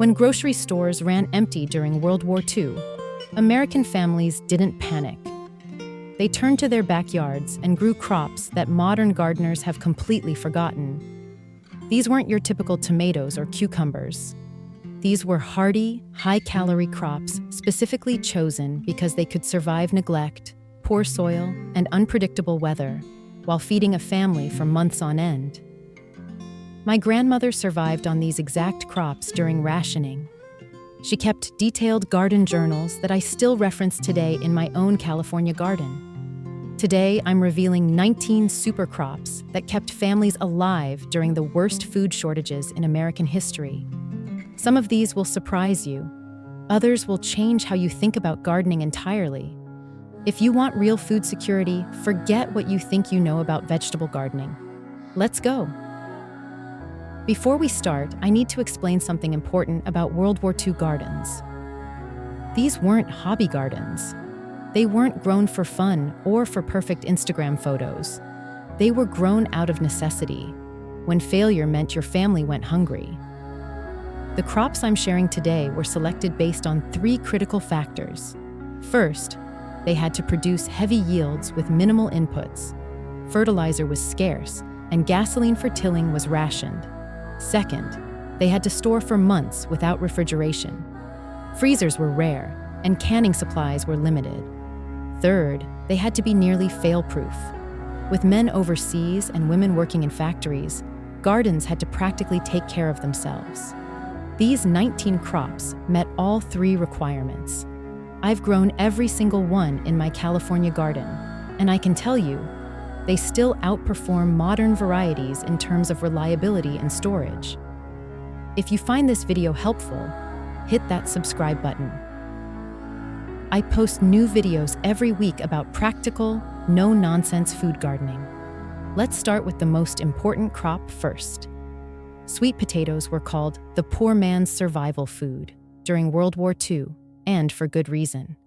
When grocery stores ran empty during World War II, American families didn't panic. They turned to their backyards and grew crops that modern gardeners have completely forgotten. These weren't your typical tomatoes or cucumbers. These were hardy, high-calorie crops specifically chosen because they could survive neglect, poor soil, and unpredictable weather, while feeding a family for months on end. My grandmother survived on these exact crops during rationing. She kept detailed garden journals that I still reference today in my own California garden. Today, I'm revealing 19 super crops that kept families alive during the worst food shortages in American history. Some of these will surprise you. Others will change how you think about gardening entirely. If you want real food security, forget what you think you know about vegetable gardening. Let's go. Before we start, I need to explain something important about World War II gardens. These weren't hobby gardens. They weren't grown for fun or for perfect Instagram photos. They were grown out of necessity, when failure meant your family went hungry. The crops I'm sharing today were selected based on 3 critical factors. First, they had to produce heavy yields with minimal inputs. Fertilizer was scarce, and gasoline for tilling was rationed. Second, they had to store for months without refrigeration. Freezers were rare, and canning supplies were limited. Third, they had to be nearly fail-proof. With men overseas and women working in factories, gardens had to practically take care of themselves. These 19 crops met all 3 requirements. I've grown every single one in my California garden, and I can tell you, they still outperform modern varieties in terms of reliability and storage. If you find this video helpful, hit that subscribe button. I post new videos every week about practical, no-nonsense food gardening. Let's start with the most important crop first. Sweet potatoes were called the poor man's survival food during World War II, and for good reason.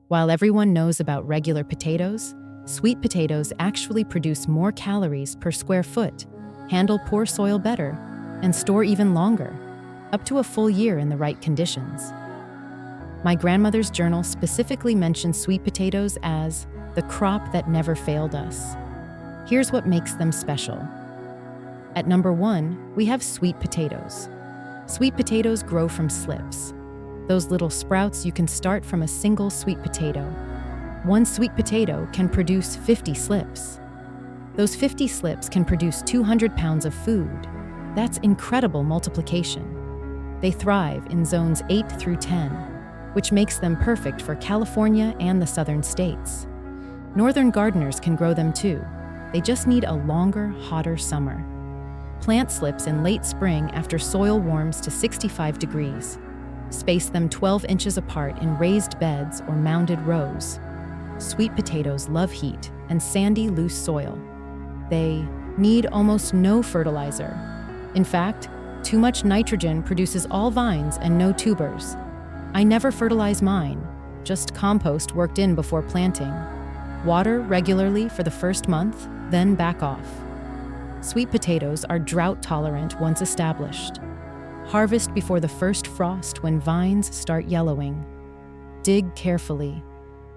While everyone knows about regular potatoes, sweet potatoes actually produce more calories per square foot, handle poor soil better, and store even longer, up to a full year in the right conditions. My grandmother's journal specifically mentions sweet potatoes as the crop that never failed us. Here's what makes them special. At number 1, we have sweet potatoes. Sweet potatoes grow from slips. Those little sprouts you can start from a single sweet potato. One sweet potato can produce 50 slips. Those 50 slips can produce 200 pounds of food. That's incredible multiplication. They thrive in zones 8 through 10, which makes them perfect for California and the southern states. Northern gardeners can grow them too. They just need a longer, hotter summer. Plant slips in late spring after soil warms to 65 degrees. Space them 12 inches apart in raised beds or mounded rows. Sweet potatoes love heat and sandy, loose soil. They need almost no fertilizer. In fact, too much nitrogen produces all vines and no tubers. I never fertilize mine, just compost worked in before planting. Water regularly for the first month, then back off. Sweet potatoes are drought-tolerant once established. Harvest before the first frost when vines start yellowing. Dig carefully.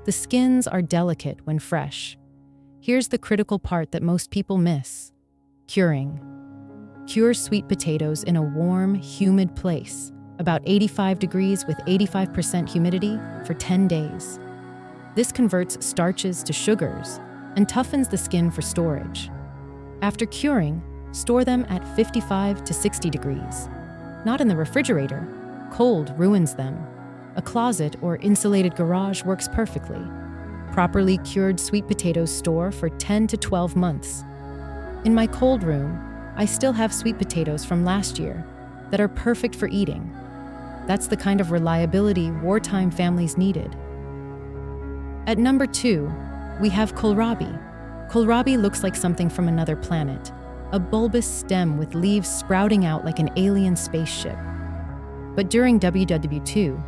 The skins are delicate when fresh. Here's the critical part that most people miss: curing. Cure sweet potatoes in a warm, humid place, about 85 degrees with 85% humidity, for 10 days. This converts starches to sugars and toughens the skin for storage. After curing, store them at 55 to 60 degrees. Not in the refrigerator. Cold ruins them. A closet or insulated garage works perfectly. Properly cured sweet potatoes store for 10 to 12 months. In my cold room, I still have sweet potatoes from last year that are perfect for eating. That's the kind of reliability wartime families needed. At number 2, we have kohlrabi. Kohlrabi looks like something from another planet, a bulbous stem with leaves sprouting out like an alien spaceship. But during WW2,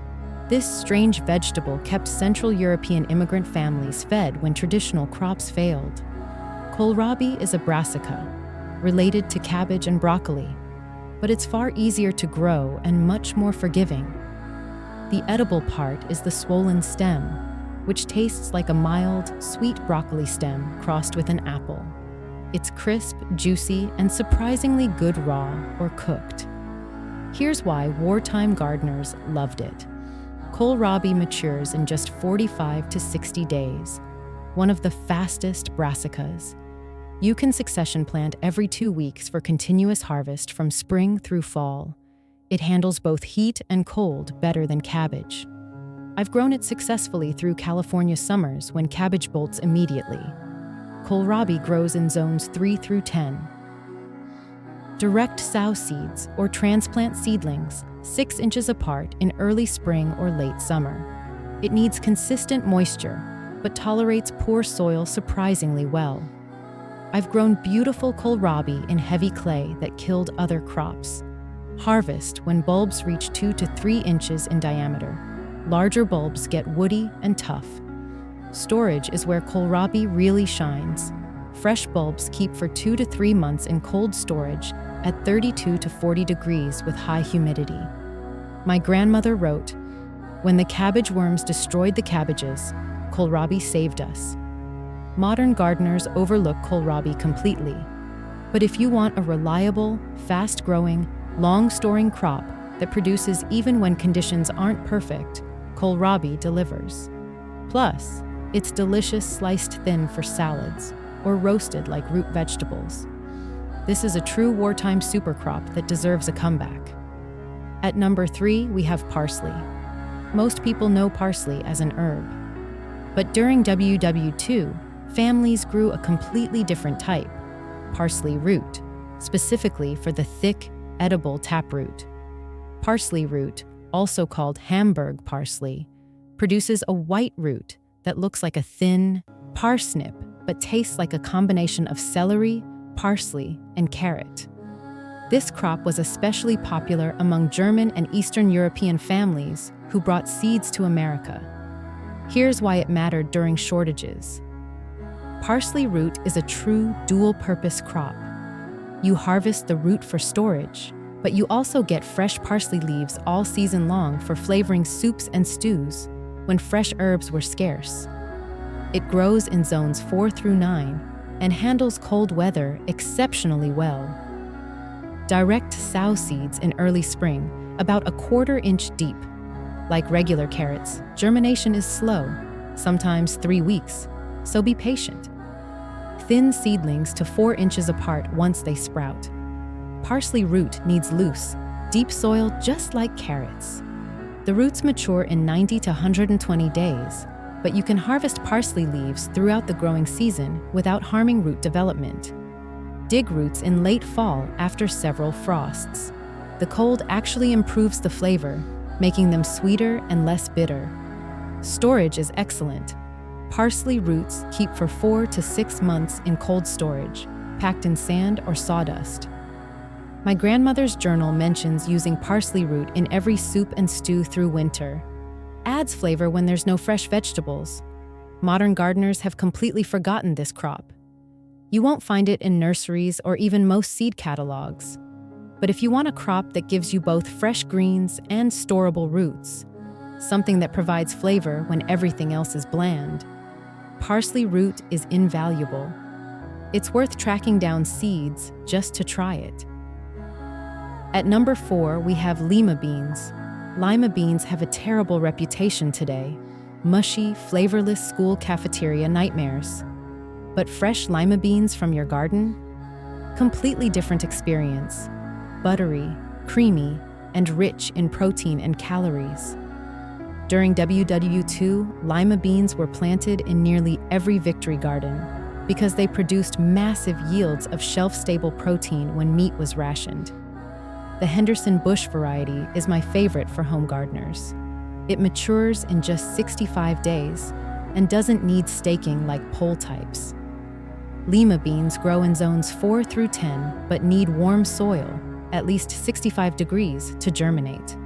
this strange vegetable kept Central European immigrant families fed when traditional crops failed. Kohlrabi is a brassica, related to cabbage and broccoli. but it's far easier to grow and much more forgiving. The edible part is the swollen stem, which tastes like a mild, sweet broccoli stem crossed with an apple. It's crisp, juicy, and surprisingly good raw or cooked. Here's why wartime gardeners loved it. Kohlrabi matures in just 45 to 60 days, one of the fastest brassicas. You can succession plant every 2 weeks for continuous harvest from spring through fall. It handles both heat and cold better than cabbage. I've grown it successfully through California summers when cabbage bolts immediately. Kohlrabi grows in zones 3 through 10. Direct sow seeds or transplant seedlings 6 inches apart in early spring or late summer. It needs consistent moisture, but tolerates poor soil surprisingly well. I've grown beautiful kohlrabi in heavy clay that killed other crops. Harvest when bulbs reach 2 to 3 inches in diameter. Larger bulbs get woody and tough. Storage is where kohlrabi really shines. Fresh bulbs keep for 2 to 3 months in cold storage at 32 to 40 degrees with high humidity. My grandmother wrote, "When the cabbage worms destroyed the cabbages, kohlrabi saved us." Modern gardeners overlook kohlrabi completely. But if you want a reliable, fast-growing, long-storing crop that produces even when conditions aren't perfect, kohlrabi delivers. Plus, it's delicious sliced thin for salads or roasted like root vegetables. This is a true wartime super crop that deserves a comeback. At number 3, we have parsley. Most people know parsley as an herb. But during WW2, families grew a completely different type, parsley root, specifically for the thick, edible taproot. Parsley root, also called Hamburg parsley, produces a white root that looks like a thin parsnip but tastes like a combination of celery, parsley, and carrot. This crop was especially popular among German and Eastern European families who brought seeds to America. Here's why it mattered during shortages. Parsley root is a true dual-purpose crop. You harvest the root for storage, but you also get fresh parsley leaves all season long for flavoring soups and stews when fresh herbs were scarce. It grows in zones 4 through 9 and handles cold weather exceptionally well. Direct sow seeds in early spring, about a 1/4 inch deep. Like regular carrots, germination is slow, sometimes 3 weeks, so be patient. Thin seedlings to 4 inches apart once they sprout. Parsley root needs loose, deep soil just like carrots. The roots mature in 90 to 120 days, but you can harvest parsley leaves throughout the growing season without harming root development. Dig roots in late fall after several frosts. The cold actually improves the flavor, making them sweeter and less bitter. Storage is excellent. Parsley roots keep for 4 to 6 months in cold storage, packed in sand or sawdust. My grandmother's journal mentions using parsley root in every soup and stew through winter. Adds flavor when there's no fresh vegetables. Modern gardeners have completely forgotten this crop. You won't find it in nurseries or even most seed catalogs. But if you want a crop that gives you both fresh greens and storable roots, something that provides flavor when everything else is bland, parsley root is invaluable. It's worth tracking down seeds just to try it. At number 4, we have Lima beans. Lima beans have a terrible reputation today. Mushy, flavorless school cafeteria nightmares. But fresh lima beans from your garden? Completely different experience. Buttery, creamy, and rich in protein and calories. During WW2, lima beans were planted in nearly every victory garden because they produced massive yields of shelf-stable protein when meat was rationed. The Henderson Bush variety is my favorite for home gardeners. It matures in just 65 days and doesn't need staking like pole types. Lima beans grow in zones 4 through 10 but need warm soil, at least 65 degrees, to germinate.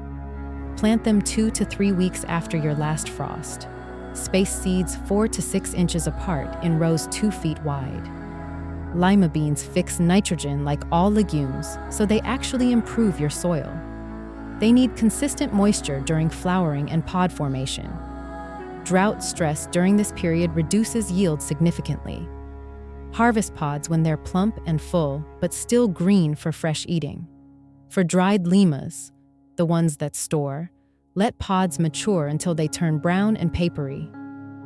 Plant them 2 to 3 weeks after your last frost. Space seeds 4 to 6 inches apart in rows 2 feet wide. Lima beans fix nitrogen like all legumes, so they actually improve your soil. They need consistent moisture during flowering and pod formation. Drought stress during this period reduces yield significantly. Harvest pods when they're plump and full, but still green for fresh eating. For dried limas, the ones that store, let pods mature until they turn brown and papery.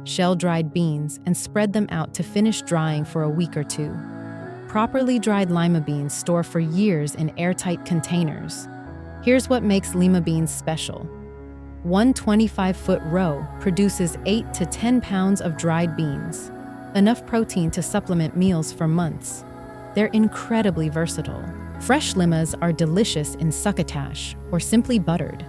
Shell dried beans and spread them out to finish drying for a week or two. Properly dried lima beans store for years in airtight containers. Here's what makes lima beans special. One 25-foot row produces 8 to 10 pounds of dried beans, enough protein to supplement meals for months. They're incredibly versatile. Fresh limas are delicious in succotash or simply buttered.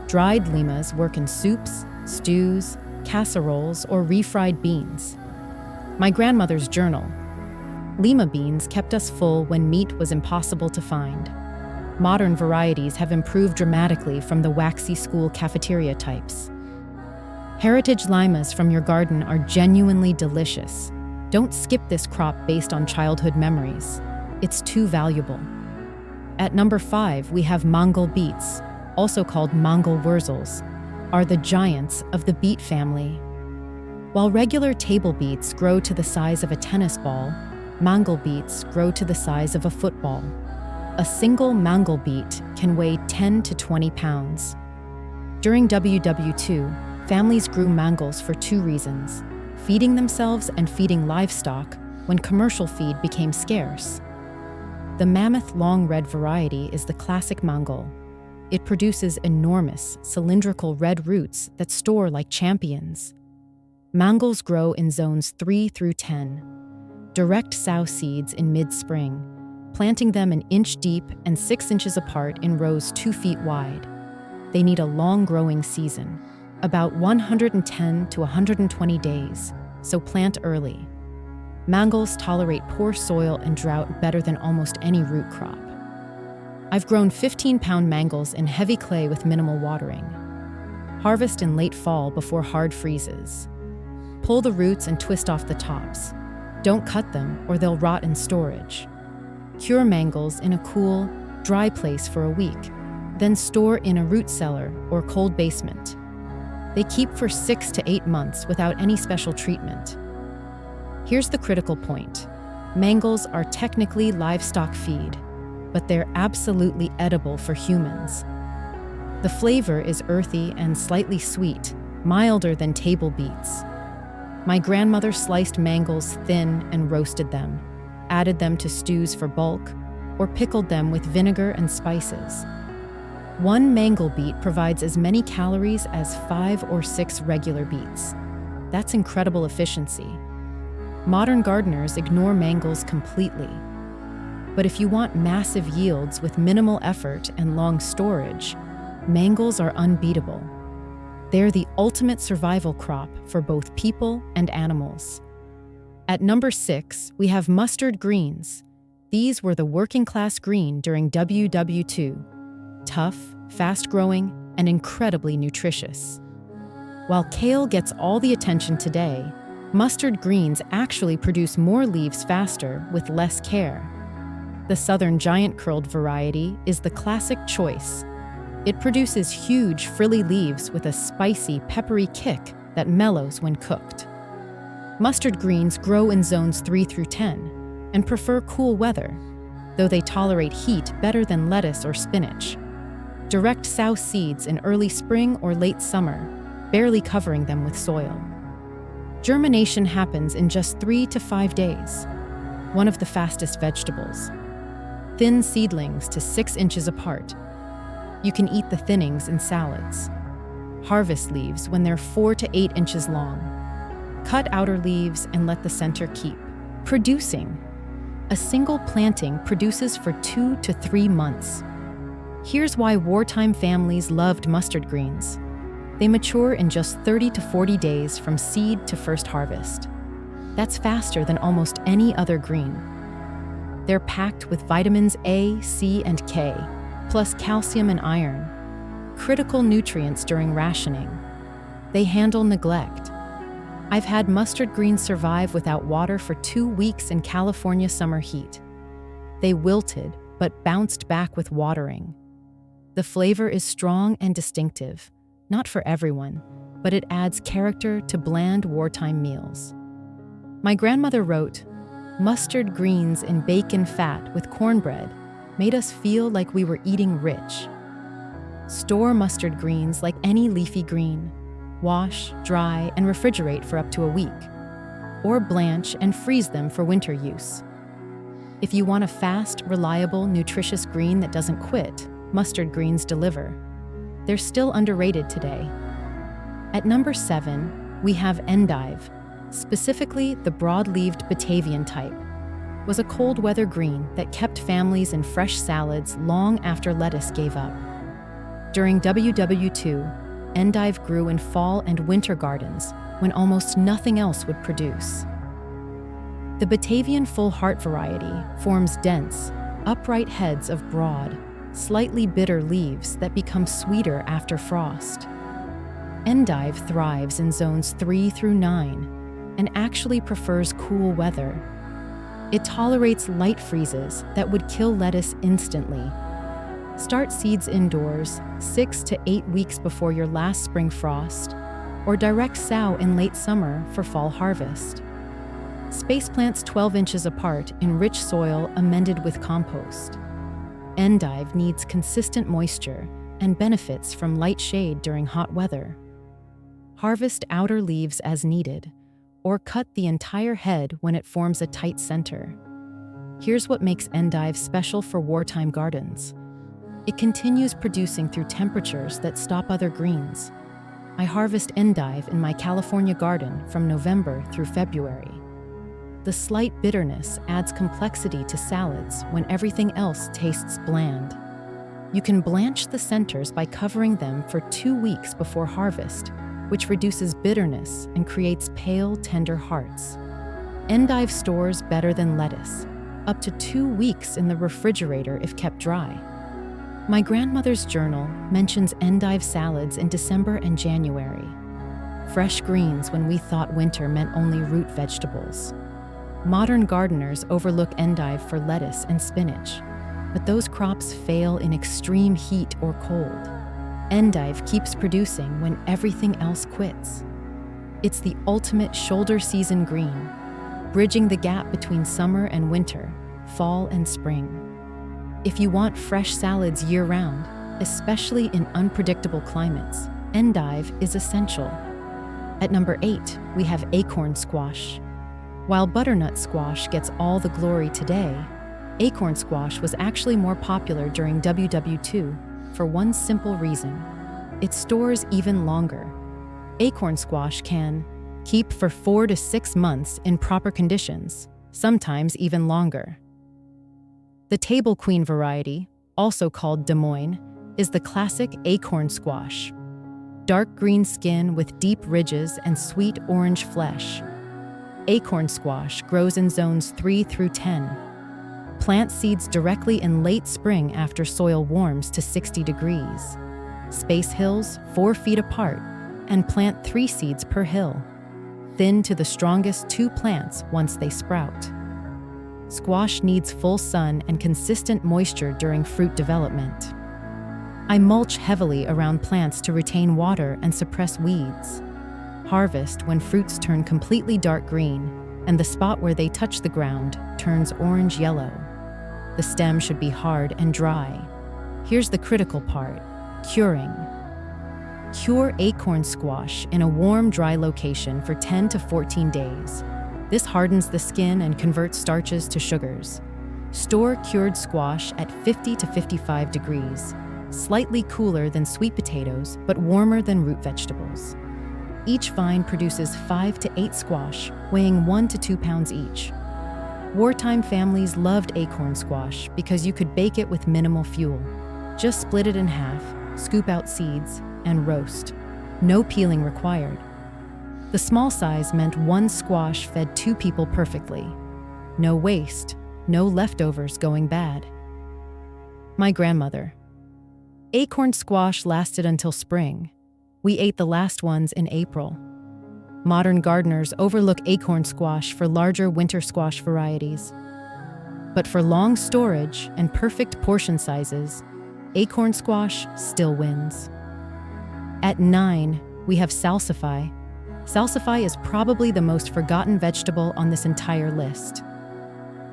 Dried limas work in soups, stews, casseroles, or refried beans. My grandmother's journal. Lima beans kept us full when meat was impossible to find. Modern varieties have improved dramatically from the waxy school cafeteria types. Heritage limas from your garden are genuinely delicious. Don't skip this crop based on childhood memories. It's too valuable. At number 5, we have Mangel beets, also called Mangel wurzels, are the giants of the beet family. While regular table beets grow to the size of a tennis ball, Mangel beets grow to the size of a football. A single Mangel beet can weigh 10 to 20 pounds. During WW2, families grew mangels for 2 reasons: feeding themselves and feeding livestock when commercial feed became scarce. The mammoth long red variety is the classic Mangel. It produces enormous, cylindrical red roots that store like champions. Mangels grow in zones 3 through 10. Direct sow seeds in mid-spring, planting them an inch deep and 6 inches apart in rows 2 feet wide. They need a long growing season, about 110 to 120 days, so plant early. Mangels tolerate poor soil and drought better than almost any root crop. I've grown 15-pound mangels in heavy clay with minimal watering. Harvest in late fall before hard freezes. Pull the roots and twist off the tops. Don't cut them or they'll rot in storage. Cure mangels in a cool, dry place for a week, then store in a root cellar or cold basement. They keep for 6 to 8 months without any special treatment. Here's the critical point. Mangels are technically livestock feed, but they're absolutely edible for humans. The flavor is earthy and slightly sweet, milder than table beets. My grandmother sliced mangels thin and roasted them, added them to stews for bulk, or pickled them with vinegar and spices. One mangel beet provides as many calories as 5 or 6 regular beets. That's incredible efficiency. Modern gardeners ignore mangels completely. But if you want massive yields with minimal effort and long storage, mangels are unbeatable. They're the ultimate survival crop for both people and animals. At number 6, we have mustard greens. These were the working-class green during WW2. Tough, fast-growing, and incredibly nutritious. While kale gets all the attention today, mustard greens actually produce more leaves faster with less care. The southern giant-curled variety is the classic choice. It produces huge, frilly leaves with a spicy, peppery kick that mellows when cooked. Mustard greens grow in zones 3 through 10 and prefer cool weather, though they tolerate heat better than lettuce or spinach. Direct sow seeds in early spring or late summer, barely covering them with soil. Germination happens in just 3 to 5 days, one of the fastest vegetables. Thin seedlings to 6 inches apart. You can eat the thinnings in salads. Harvest leaves when they're 4 to 8 inches long. Cut outer leaves and let the center keep producing. A single planting produces for 2 to 3 months. Here's why wartime families loved mustard greens. They mature in just 30 to 40 days from seed to first harvest. That's faster than almost any other green. They're packed with vitamins A, C, and K, plus calcium and iron, critical nutrients during rationing. They handle neglect. I've had mustard greens survive without water for 2 weeks in California summer heat. They wilted, but bounced back with watering. The flavor is strong and distinctive, not for everyone, but it adds character to bland wartime meals. My grandmother wrote, "Mustard greens in bacon fat with cornbread made us feel like we were eating rich." Store mustard greens like any leafy green. Wash, dry, and refrigerate for up to a week. Or blanch and freeze them for winter use. If you want a fast, reliable, nutritious green that doesn't quit, mustard greens deliver. They're still underrated today. At number 7, we have Endive, specifically the broad-leaved Batavian type. Was a cold weather green that kept families in fresh salads long after lettuce gave up. During WW2, Endive grew in fall and winter gardens when almost nothing else would produce. The Batavian full heart variety forms dense, upright heads of broad, slightly bitter leaves that become sweeter after frost. Endive thrives in zones 3 through 9 and actually prefers cool weather. It tolerates light freezes that would kill lettuce instantly. Start seeds indoors 6 to 8 weeks before your last spring frost, or direct sow in late summer for fall harvest. Space plants 12 inches apart in rich soil amended with compost. Endive needs consistent moisture and benefits from light shade during hot weather. Harvest outer leaves as needed, or cut the entire head when it forms a tight center. Here's what makes Endive special for wartime gardens. It continues producing through temperatures that stop other greens. I harvest Endive in my California garden from November through February. The slight bitterness adds complexity to salads when everything else tastes bland. You can blanch the centers by covering them for 2 weeks before harvest, which reduces bitterness and creates pale, tender hearts. Endive stores better than lettuce, up to 2 weeks in the refrigerator if kept dry. My grandmother's journal mentions endive salads in December and January. Fresh greens when we thought winter meant only root vegetables. Modern gardeners overlook endive for lettuce and spinach, but those crops fail in extreme heat or cold. Endive keeps producing when everything else quits. It's the ultimate shoulder season green, bridging the gap between summer and winter, fall and spring. If you want fresh salads year-round, especially in unpredictable climates, endive is essential. At number 8, we have acorn squash. While butternut squash gets all the glory today, acorn squash was actually more popular during WW2 for one simple reason. It stores even longer. Acorn squash can keep for 4 to 6 months in proper conditions, sometimes even longer. The table queen variety, also called Des Moines, is the classic acorn squash. Dark green skin with deep ridges and sweet orange flesh. Acorn squash grows in zones 3 through 10. Plant seeds directly in late spring after soil warms to 60 degrees. Space hills 4 feet apart and plant 3 seeds per hill. Thin to the strongest 2 plants once they sprout. Squash needs full sun and consistent moisture during fruit development. I mulch heavily around plants to retain water and suppress weeds. Harvest when fruits turn completely dark green and the spot where they touch the ground turns orange-yellow. The stem should be hard and dry. Here's the critical part: curing. Cure acorn squash in a warm, dry location for 10 to 14 days. This hardens the skin and converts starches to sugars. Store cured squash at 50 to 55 degrees, slightly cooler than sweet potatoes, but warmer than root vegetables. Each vine produces 5 to 8 squash, weighing 1 to 2 pounds each. Wartime families loved acorn squash because you could bake it with minimal fuel. Just split it in half, scoop out seeds, and roast. No peeling required. The small size meant 1 squash fed 2 people perfectly. No waste, no leftovers going bad. My grandmother. Acorn squash lasted until spring. We ate the last ones in April. Modern gardeners overlook acorn squash for larger winter squash varieties. But for long storage and perfect portion sizes, acorn squash still wins. At 9, we have Salsify. Salsify is probably the most forgotten vegetable on this entire list.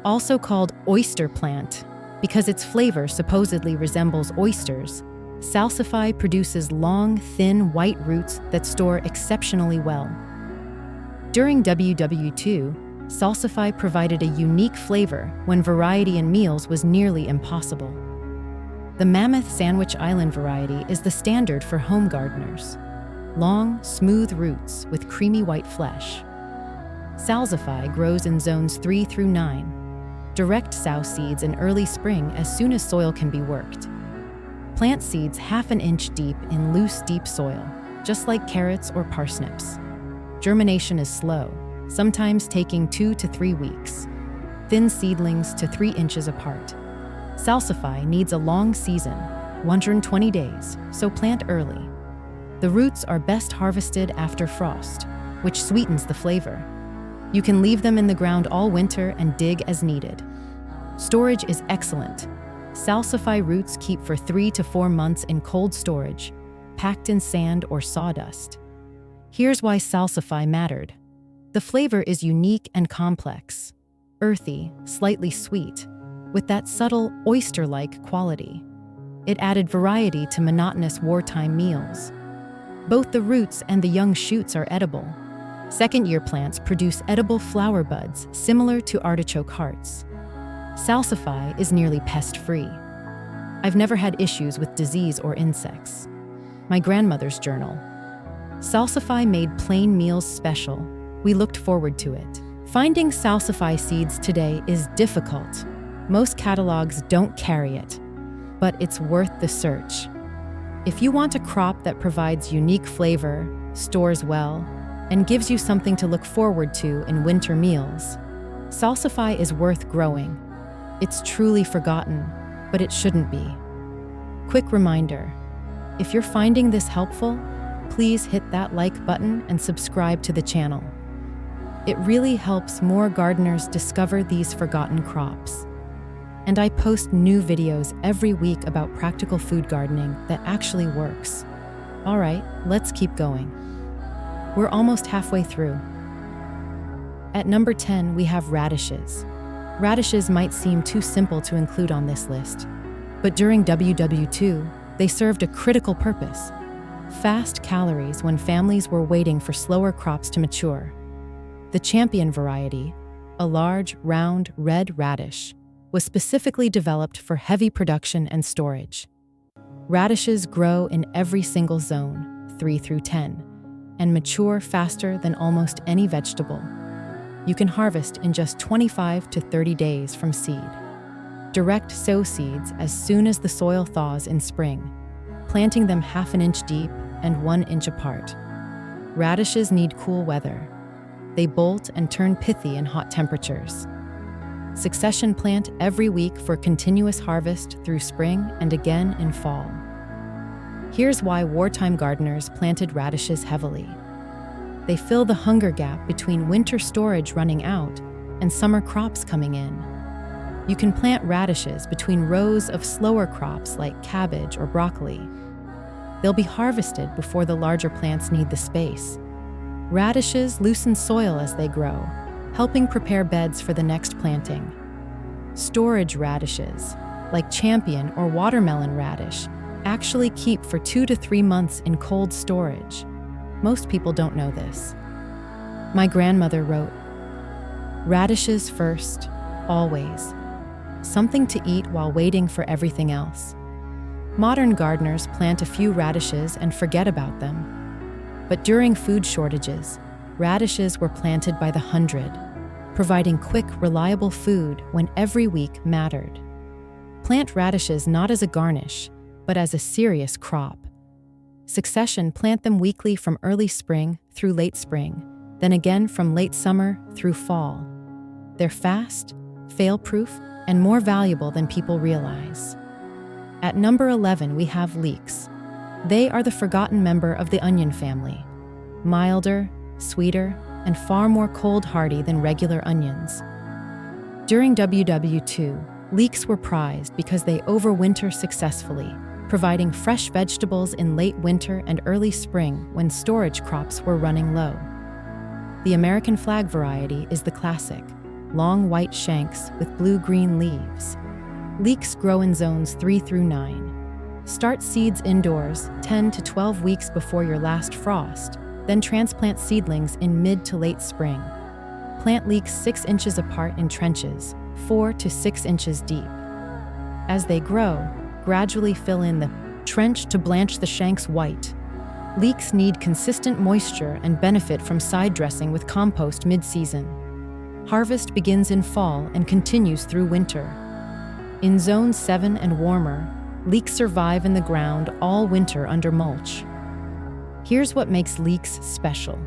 Also called oyster plant, because its flavor supposedly resembles oysters, Salsify produces long, thin, white roots that store exceptionally well. During WW2, Salsify provided a unique flavor when variety in meals was nearly impossible. The Mammoth Sandwich Island variety is the standard for home gardeners. Long, smooth roots with creamy white flesh. Salsify grows in zones 3 through 9. Direct sow seeds in early spring as soon as soil can be worked. Plant seeds half an inch deep in loose, deep soil, just like carrots or parsnips. Germination is slow, sometimes taking 2 to 3 weeks. Thin seedlings to 3 inches apart. Salsify needs a long season, 120 days, so plant early. The roots are best harvested after frost, which sweetens the flavor. You can leave them in the ground all winter and dig as needed. Storage is excellent. Salsify roots keep for 3 to 4 months in cold storage, packed in sand or sawdust. Here's why Salsify mattered. The flavor is unique and complex, earthy, slightly sweet, with that subtle oyster-like quality. It added variety to monotonous wartime meals. Both the roots and the young shoots are edible. Second-year plants produce edible flower buds similar to artichoke hearts. Salsify is nearly pest-free. I've never had issues with disease or insects. My grandmother's journal. Salsify made plain meals special. We looked forward to it. Finding Salsify seeds today is difficult. Most catalogs don't carry it, but it's worth the search. If you want a crop that provides unique flavor, stores well, and gives you something to look forward to in winter meals, Salsify is worth growing. It's truly forgotten, but it shouldn't be. Quick reminder, if you're finding this helpful, please hit that like button and subscribe to the channel. It really helps more gardeners discover these forgotten crops. And I post new videos every week about practical food gardening that actually works. All right, let's keep going. We're almost halfway through. At number 10, we have radishes. Radishes might seem too simple to include on this list, but during WW2, they served a critical purpose. Fast calories when families were waiting for slower crops to mature. The champion variety, a large, round, red radish, was specifically developed for heavy production and storage. Radishes grow in every single zone, 3 through 10, and mature faster than almost any vegetable. You can harvest in just 25 to 30 days from seed. Direct sow seeds as soon as the soil thaws in spring, planting them half an inch deep and 1 inch apart. Radishes need cool weather. They bolt and turn pithy in hot temperatures. Succession plant every week for continuous harvest through spring and again in fall. Here's why wartime gardeners planted radishes heavily. They fill the hunger gap between winter storage running out and summer crops coming in. You can plant radishes between rows of slower crops like cabbage or broccoli. They'll be harvested before the larger plants need the space. Radishes loosen soil as they grow, helping prepare beds for the next planting. Storage radishes, like champion or watermelon radish, actually keep for 2 to 3 months in cold storage. Most people don't know this. My grandmother wrote, "Radishes first, always. Something to eat while waiting for everything else." Modern gardeners plant a few radishes and forget about them. But during food shortages, radishes were planted by the hundred, providing quick, reliable food when every week mattered. Plant radishes not as a garnish, but as a serious crop. Succession, plant them weekly from early spring through late spring, then again from late summer through fall. They're fast, fail-proof, and more valuable than people realize. At number 11, we have leeks. They are the forgotten member of the onion family. Milder, sweeter, and far more cold-hardy than regular onions. During WW2, leeks were prized because they overwinter successfully, providing fresh vegetables in late winter and early spring when storage crops were running low. The American flag variety is the classic, long white shanks with blue-green leaves. Leeks grow in zones 3 through 9. Start seeds indoors 10 to 12 weeks before your last frost, then transplant seedlings in mid to late spring. Plant leeks 6 inches apart in trenches, 4 to 6 inches deep. As they grow, gradually fill in the trench to blanch the shanks white. Leeks need consistent moisture and benefit from side dressing with compost mid-season. Harvest begins in fall and continues through winter. In Zone 7 and warmer, leeks survive in the ground all winter under mulch. Here's what makes leeks special.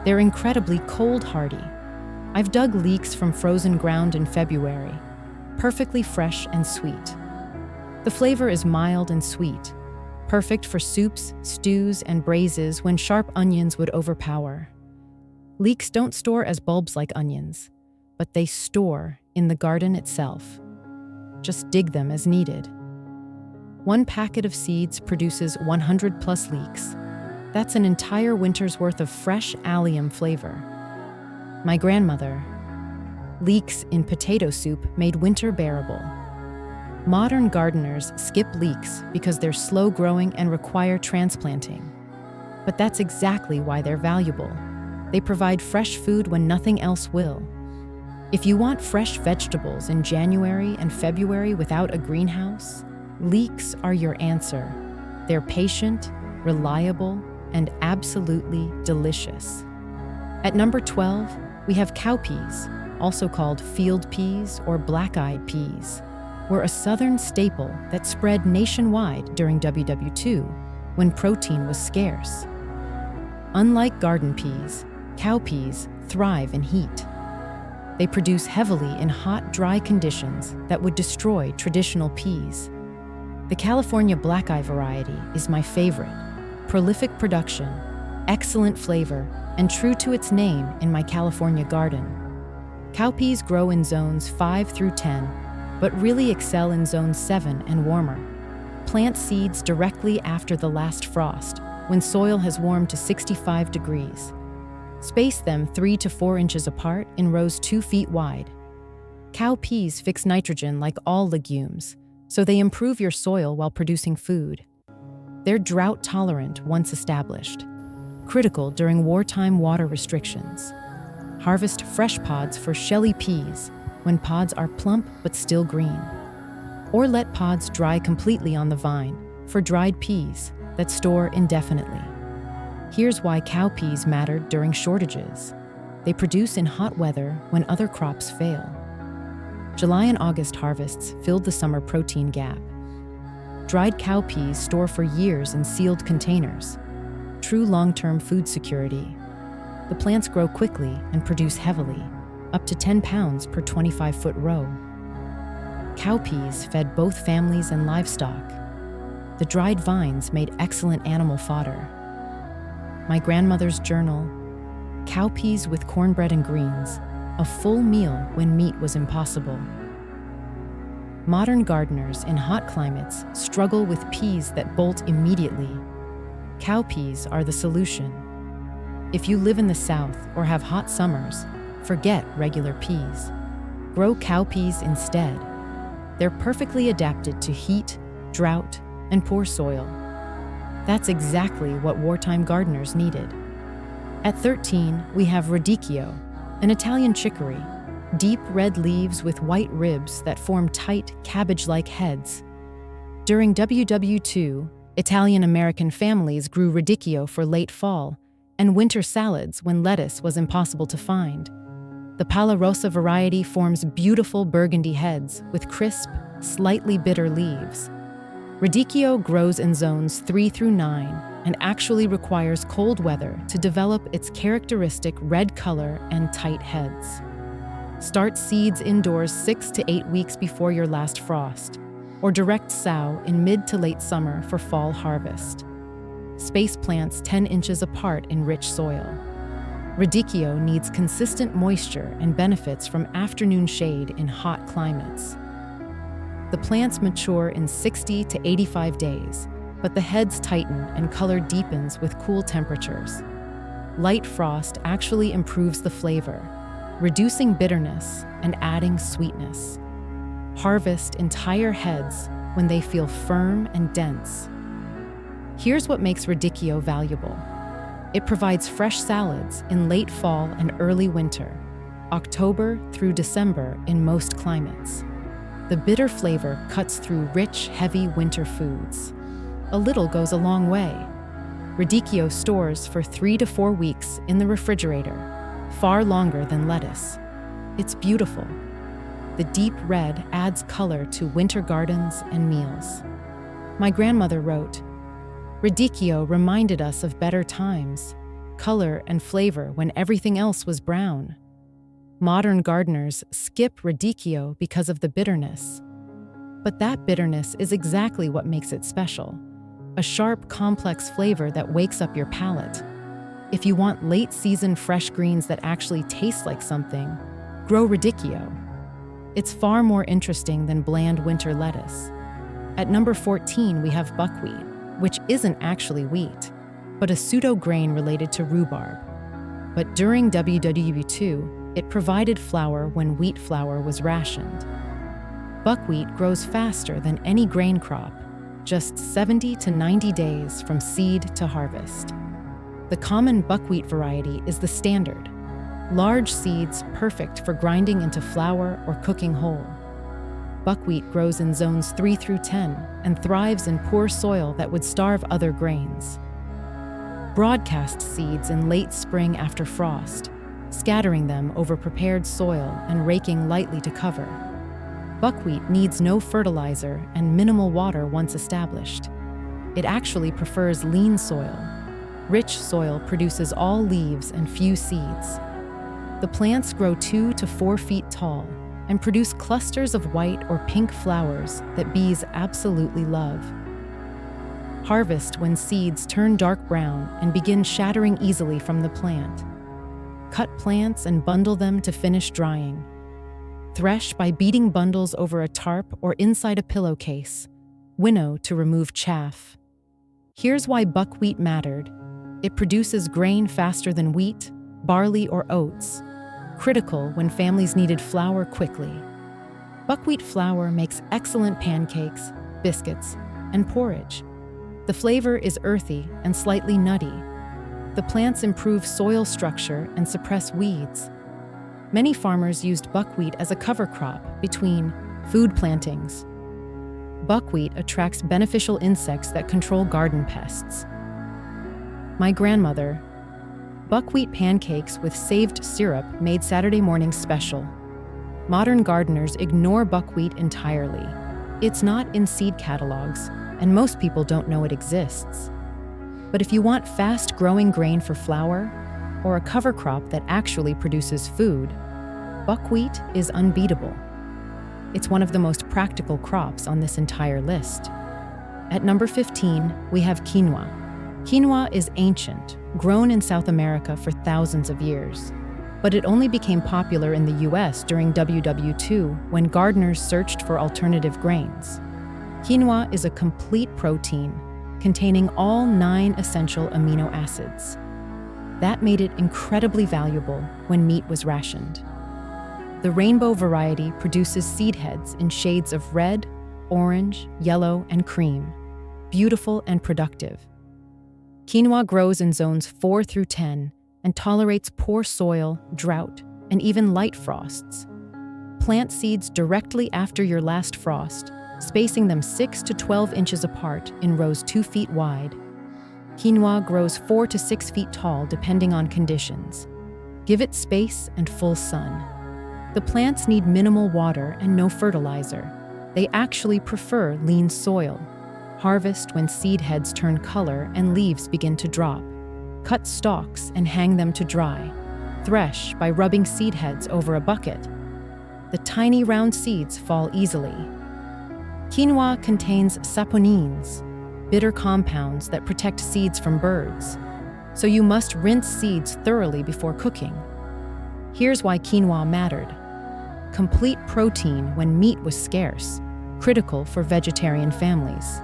They're incredibly cold-hardy. I've dug leeks from frozen ground in February, perfectly fresh and sweet. The flavor is mild and sweet, perfect for soups, stews, and braises when sharp onions would overpower. Leeks don't store as bulbs like onions, but they store in the garden itself. Just dig them as needed. One packet of seeds produces 100 plus leeks. That's an entire winter's worth of fresh allium flavor. My grandmother, leeks in potato soup made winter bearable. Modern gardeners skip leeks because they're slow-growing and require transplanting. But that's exactly why they're valuable. They provide fresh food when nothing else will. If you want fresh vegetables in January and February without a greenhouse, leeks are your answer. They're patient, reliable, and absolutely delicious. At number 12, we have cowpeas, also called field peas or black-eyed peas, were a southern staple that spread nationwide during WW2 when protein was scarce. Unlike garden peas, cowpeas thrive in heat. They produce heavily in hot, dry conditions that would destroy traditional peas. The California black-eye variety is my favorite. Prolific production, excellent flavor, and true to its name in my California garden. Cowpeas grow in zones 5 through 10, but really excel in zone 7 and warmer. Plant seeds directly after the last frost, when soil has warmed to 65 degrees. Space them 3 to 4 inches apart in rows 2 feet wide. Cowpeas fix nitrogen like all legumes, so they improve your soil while producing food. They're drought-tolerant once established, critical during wartime water restrictions. Harvest fresh pods for shelly peas when pods are plump but still green. Or let pods dry completely on the vine for dried peas that store indefinitely. Here's why cowpeas mattered during shortages. They produce in hot weather when other crops fail. July and August harvests filled the summer protein gap. Dried cowpeas store for years in sealed containers. True long-term food security. The plants grow quickly and produce heavily, up to 10 pounds per 25-foot row. Cowpeas fed both families and livestock. The dried vines made excellent animal fodder. My grandmother's journal, cowpeas with cornbread and greens, a full meal when meat was impossible. Modern gardeners in hot climates struggle with peas that bolt immediately. Cowpeas are the solution. If you live in the South or have hot summers, forget regular peas. Grow cowpeas instead. They're perfectly adapted to heat, drought, and poor soil. That's exactly what wartime gardeners needed. At 13, we have Radicchio, an Italian chicory, deep red leaves with white ribs that form tight, cabbage-like heads. During WW2, Italian-American families grew Radicchio for late fall and winter salads when lettuce was impossible to find. The Palla Rosa variety forms beautiful burgundy heads with crisp, slightly bitter leaves. Radicchio grows in zones 3 through 9 and actually requires cold weather to develop its characteristic red color and tight heads. Start seeds indoors 6 to 8 weeks before your last frost, or direct sow in mid to late summer for fall harvest. Space plants 10 inches apart in rich soil. Radicchio needs consistent moisture and benefits from afternoon shade in hot climates. The plants mature in 60 to 85 days, but the heads tighten and color deepens with cool temperatures. Light frost actually improves the flavor, reducing bitterness and adding sweetness. Harvest entire heads when they feel firm and dense. Here's what makes Radicchio valuable. It provides fresh salads in late fall and early winter, October through December in most climates. The bitter flavor cuts through rich, heavy winter foods. A little goes a long way. Radicchio stores for 3 to 4 weeks in the refrigerator, far longer than lettuce. It's beautiful. The deep red adds color to winter gardens and meals. My grandmother wrote, "Radicchio reminded us of better times, color and flavor when everything else was brown." Modern gardeners skip Radicchio because of the bitterness. But that bitterness is exactly what makes it special. A sharp, complex flavor that wakes up your palate. If you want late-season fresh greens that actually taste like something, grow Radicchio. It's far more interesting than bland winter lettuce. At number 14, we have buckwheat, which isn't actually wheat, but a pseudo-grain related to rhubarb. But during WW2, it provided flour when wheat flour was rationed. Buckwheat grows faster than any grain crop, just 70 to 90 days from seed to harvest. The common buckwheat variety is the standard. Large seeds perfect for grinding into flour or cooking whole. Buckwheat grows in zones 3 through 10 and thrives in poor soil that would starve other grains. Broadcast seeds in late spring after frost, scattering them over prepared soil and raking lightly to cover. Buckwheat needs no fertilizer and minimal water once established. It actually prefers lean soil. Rich soil produces all leaves and few seeds. The plants grow 2 to 4 feet tall and produce clusters of white or pink flowers that bees absolutely love. Harvest when seeds turn dark brown and begin shattering easily from the plant. Cut plants and bundle them to finish drying. Thresh by beating bundles over a tarp or inside a pillowcase. Winnow to remove chaff. Here's why buckwheat mattered. It produces grain faster than wheat, barley, or oats. Critical when families needed flour quickly. Buckwheat flour makes excellent pancakes, biscuits, and porridge. The flavor is earthy and slightly nutty. The plants improve soil structure and suppress weeds. Many farmers used buckwheat as a cover crop between food plantings. Buckwheat attracts beneficial insects that control garden pests. My grandmother, buckwheat pancakes with saved syrup made Saturday mornings special. Modern gardeners ignore buckwheat entirely. It's not in seed catalogs, and most people don't know it exists. But if you want fast-growing grain for flour, or a cover crop that actually produces food, buckwheat is unbeatable. It's one of the most practical crops on this entire list. At number 15, we have quinoa. Quinoa is ancient, grown in South America for thousands of years. But it only became popular in the US during WW2 when gardeners searched for alternative grains. Quinoa is a complete protein, containing all 9 essential amino acids. That made it incredibly valuable when meat was rationed. The rainbow variety produces seed heads in shades of red, orange, yellow, and cream, beautiful and productive. Quinoa grows in zones 4 through 10 and tolerates poor soil, drought, and even light frosts. Plant seeds directly after your last frost, spacing them 6 to 12 inches apart in rows 2 feet wide. Quinoa grows 4 to 6 feet tall depending on conditions. Give it space and full sun. The plants need minimal water and no fertilizer. They actually prefer lean soil. Harvest when seed heads turn color and leaves begin to drop. Cut stalks and hang them to dry. Thresh by rubbing seed heads over a bucket. The tiny round seeds fall easily. Quinoa contains saponins, bitter compounds that protect seeds from birds. so you must rinse seeds thoroughly before cooking. Here's why quinoa mattered. Complete protein when meat was scarce, critical for vegetarian families.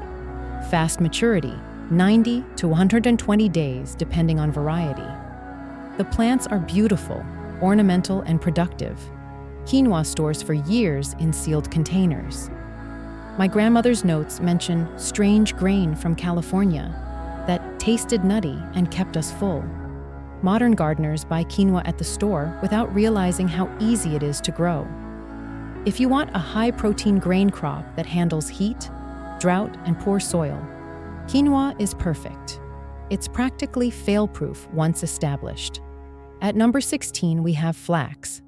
Fast maturity, 90 to 120 days depending on variety. The plants are beautiful, ornamental, and productive. Quinoa stores for years in sealed containers. My grandmother's notes mention strange grain from California that tasted nutty and kept us full. Modern gardeners buy quinoa at the store without realizing how easy it is to grow. If you want a high-protein grain crop that handles heat, drought, and poor soil, quinoa is perfect. It's practically fail-proof once established. At number 16, we have flax.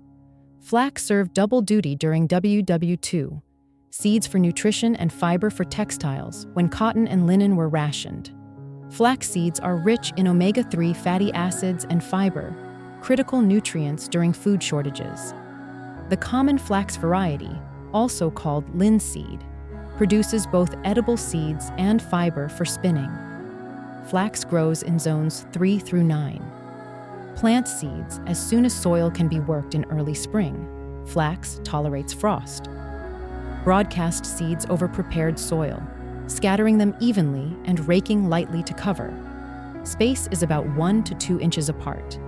Flax served double duty during WW2, seeds for nutrition and fiber for textiles when cotton and linen were rationed. Flax seeds are rich in omega-3 fatty acids and fiber, critical nutrients during food shortages. The common flax variety, also called linseed, produces both edible seeds and fiber for spinning. Flax grows in zones 3 through 9. Plant seeds as soon as soil can be worked in early spring. Flax tolerates frost. Broadcast seeds over prepared soil, scattering them evenly and raking lightly to cover. Space is about 1 to 2 inches apart.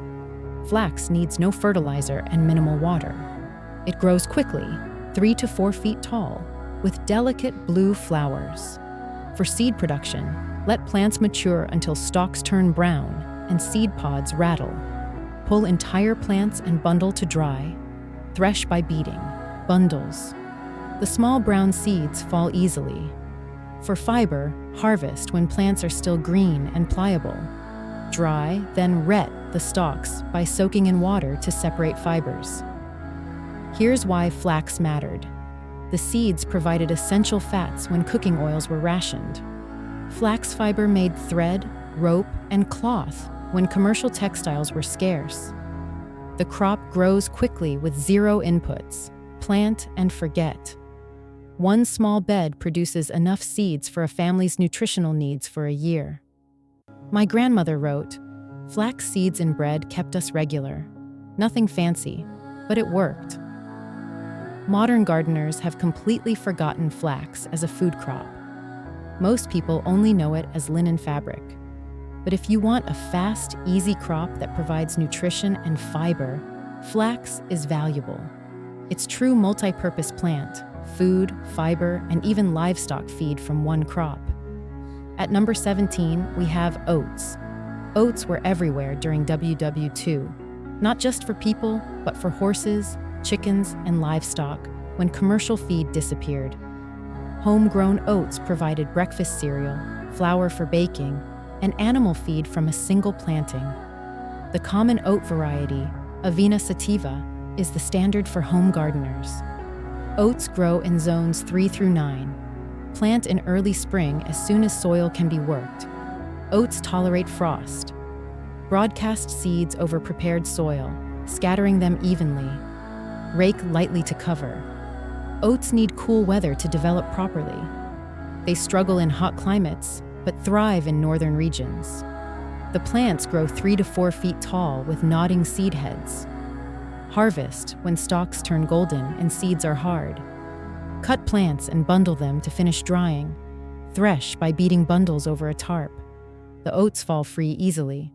Flax needs no fertilizer and minimal water. It grows quickly, 3 to 4 feet tall, with delicate blue flowers. For seed production, let plants mature until stalks turn brown and seed pods rattle. Pull entire plants and bundle to dry. Thresh by beating. Bundles. The small brown seeds fall easily. For fiber, harvest when plants are still green and pliable. Dry, then ret the stalks by soaking in water to separate fibers. Here's why flax mattered. The seeds provided essential fats when cooking oils were rationed. Flax fiber made thread, rope, and cloth when commercial textiles were scarce. The crop grows quickly with 0 inputs. Plant and forget. One small bed produces enough seeds for a family's nutritional needs for a year. My grandmother wrote, "Flax seeds in bread kept us regular. Nothing fancy, but it worked." Modern gardeners have completely forgotten flax as a food crop. Most people only know it as linen fabric. But if you want a fast, easy crop that provides nutrition and fiber, flax is valuable. It's true multi-purpose plant, food, fiber, and even livestock feed from one crop. At number 17, we have oats. Oats were everywhere during WW2, not just for people, but for horses, chickens, and livestock when commercial feed disappeared. Homegrown oats provided breakfast cereal, flour for baking, and animal feed from a single planting. The common oat variety, Avena sativa, is the standard for home gardeners. Oats grow in zones 3 through 9. Plant in early spring as soon as soil can be worked. Oats tolerate frost. Broadcast seeds over prepared soil, scattering them evenly. Rake lightly to cover. Oats need cool weather to develop properly. They struggle in hot climates, but thrive in northern regions. The plants grow 3 to 4 feet tall with nodding seed heads. Harvest when stalks turn golden and seeds are hard. Cut plants and bundle them to finish drying. Thresh by beating bundles over a tarp. The oats fall free easily.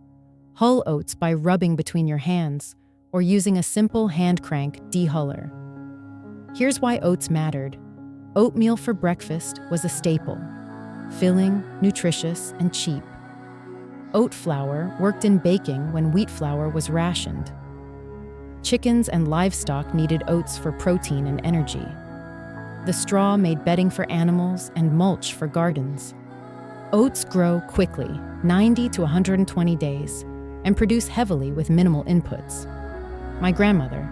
Hull oats by rubbing between your hands or using a simple hand crank dehuller. Here's why oats mattered. Oatmeal for breakfast was a staple. Filling, nutritious, and cheap. Oat flour worked in baking when wheat flour was rationed. Chickens and livestock needed oats for protein and energy. The straw made bedding for animals and mulch for gardens. Oats grow quickly, 90 to 120 days, and produce heavily with minimal inputs. My grandmother.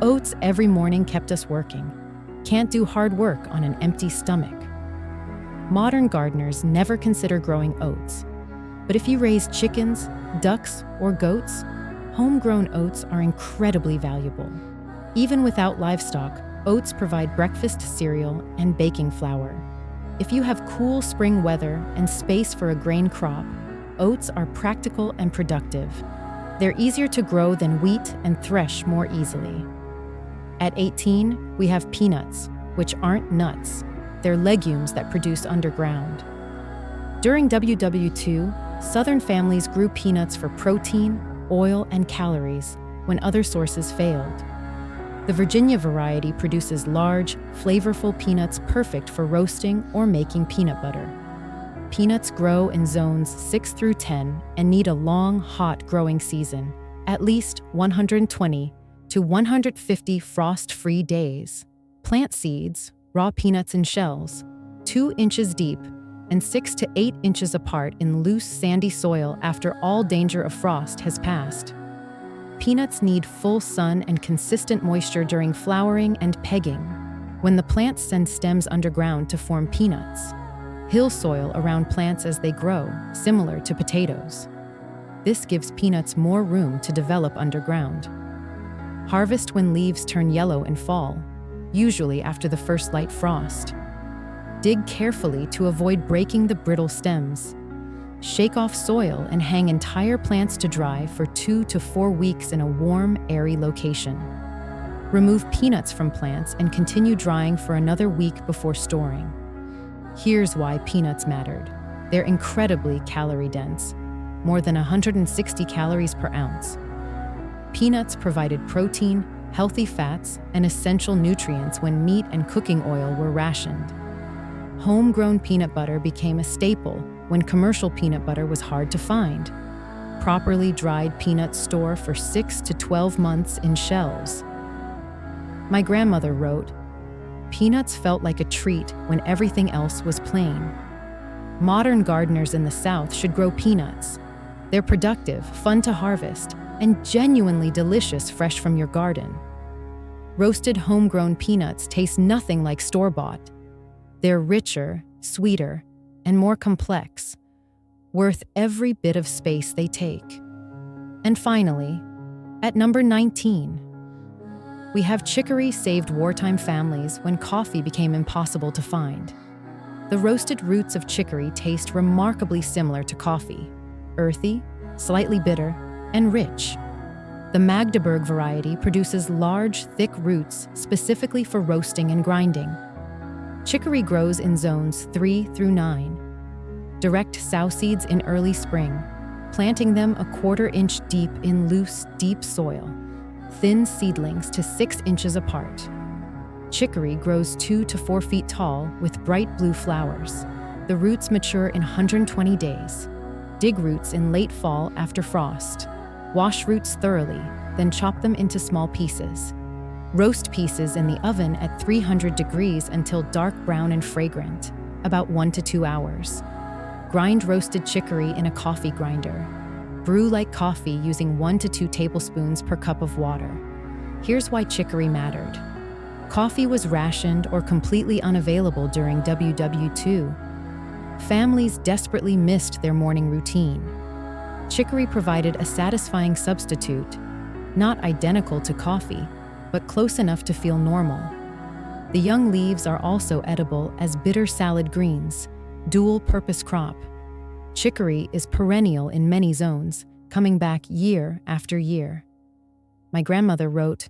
Oats every morning kept us working. Can't do hard work on an empty stomach. Modern gardeners never consider growing oats. But if you raise chickens, ducks, or goats, homegrown oats are incredibly valuable. Even without livestock, oats provide breakfast cereal and baking flour. If you have cool spring weather and space for a grain crop, oats are practical and productive. They're easier to grow than wheat and thresh more easily. At 18, we have peanuts, which aren't nuts. They're legumes that produce underground. During WW2, Southern families grew peanuts for protein, oil, and calories when other sources failed. The Virginia variety produces large, flavorful peanuts perfect for roasting or making peanut butter. Peanuts grow in zones 6 through 10 and need a long, hot growing season, at least 120 to 150 frost-free days. Plant seeds, raw peanuts in shells, 2 inches deep and 6 to 8 inches apart in loose, sandy soil after all danger of frost has passed. Peanuts need full sun and consistent moisture during flowering and pegging, when the plants send stems underground to form peanuts. Hill soil around plants as they grow, similar to potatoes. This gives peanuts more room to develop underground. Harvest when leaves turn yellow in fall, usually after the first light frost. Dig carefully to avoid breaking the brittle stems. Shake off soil and hang entire plants to dry for 2 to 4 weeks in a warm, airy location. Remove peanuts from plants and continue drying for another week before storing. Here's why peanuts mattered. They're incredibly calorie-dense, more than 160 calories per ounce. Peanuts provided protein, healthy fats, and essential nutrients when meat and cooking oil were rationed. Homegrown peanut butter became a staple when commercial peanut butter was hard to find. Properly dried peanuts store for 6 to 12 months in shells. My grandmother wrote, "Peanuts felt like a treat when everything else was plain." Modern gardeners in the South should grow peanuts. They're productive, fun to harvest, and genuinely delicious fresh from your garden. Roasted homegrown peanuts taste nothing like store-bought. They're richer, sweeter, and more complex, worth every bit of space they take. And finally, at number 19, we have chicory saved wartime families when coffee became impossible to find. The roasted roots of chicory taste remarkably similar to coffee, earthy, slightly bitter, and rich. The Magdeburg variety produces large, thick roots specifically for roasting and grinding. Chicory grows in zones 3 through 9. Direct sow seeds in early spring, planting them a 1/4 inch deep in loose, deep soil. Thin seedlings to 6 inches apart. Chicory grows 2 to 4 feet tall with bright blue flowers. The roots mature in 120 days. Dig roots in late fall after frost. Wash roots thoroughly, then chop them into small pieces. Roast pieces in the oven at 300 degrees until dark brown and fragrant, about 1 to 2 hours. Grind roasted chicory in a coffee grinder. Brew like coffee using 1 to 2 tablespoons per cup of water. Here's why chicory mattered. Coffee was rationed or completely unavailable during WW2. Families desperately missed their morning routine. Chicory provided a satisfying substitute, not identical to coffee, but close enough to feel normal. The young leaves are also edible as bitter salad greens, dual-purpose crop. Chicory is perennial in many zones, coming back year after year. My grandmother wrote,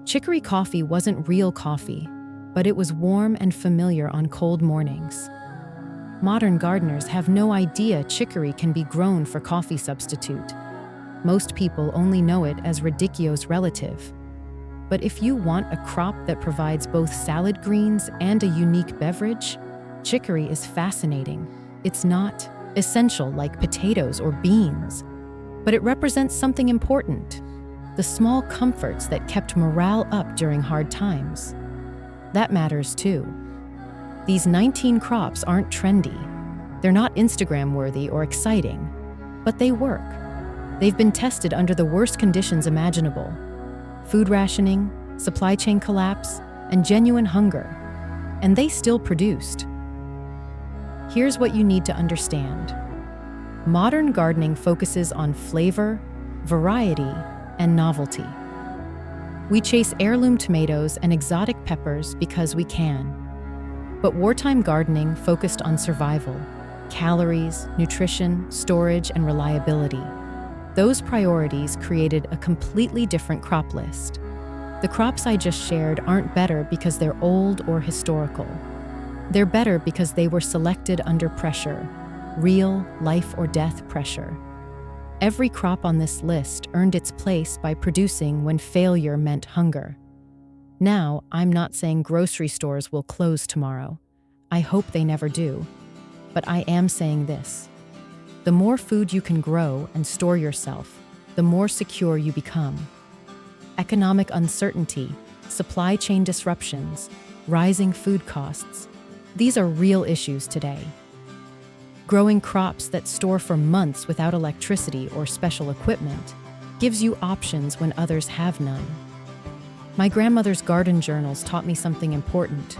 "Chicory coffee wasn't real coffee, but it was warm and familiar on cold mornings." Modern gardeners have no idea chicory can be grown for coffee substitute. Most people only know it as Radicchio's relative. But if you want a crop that provides both salad greens and a unique beverage, chicory is fascinating. It's not essential like potatoes or beans, but it represents something important, the small comforts that kept morale up during hard times. That matters too. These 19 crops aren't trendy. They're not Instagram-worthy or exciting, but they work. They've been tested under the worst conditions imaginable: food rationing, supply chain collapse, and genuine hunger. And they still produced. Here's what you need to understand. Modern gardening focuses on flavor, variety, and novelty. We chase heirloom tomatoes and exotic peppers because we can. But wartime gardening focused on survival, calories, nutrition, storage, and reliability. Those priorities created a completely different crop list. The crops I just shared aren't better because they're old or historical. They're better because they were selected under pressure, real life or death pressure. Every crop on this list earned its place by producing when failure meant hunger. Now, I'm not saying grocery stores will close tomorrow. I hope they never do. But I am saying this: the more food you can grow and store yourself, the more secure you become. Economic uncertainty, supply chain disruptions, rising food costs, these are real issues today. Growing crops that store for months without electricity or special equipment gives you options when others have none. My grandmother's garden journals taught me something important.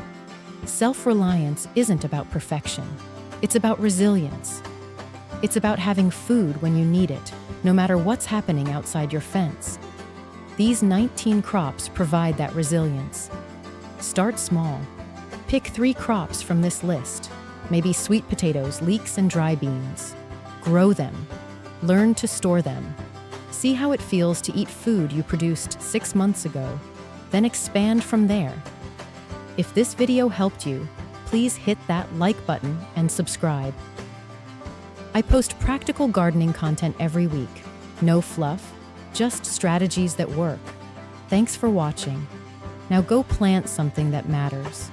Self-reliance isn't about perfection. It's about resilience. It's about having food when you need it, no matter what's happening outside your fence. These 19 crops provide that resilience. Start small. Pick 3 crops from this list. Maybe sweet potatoes, leeks, and dry beans. Grow them. Learn to store them. See how it feels to eat food you produced 6 months ago. Then expand from there. If this video helped you, please hit that like button and subscribe. I post practical gardening content every week. No fluff, just strategies that work. Thanks for watching. Now go plant something that matters.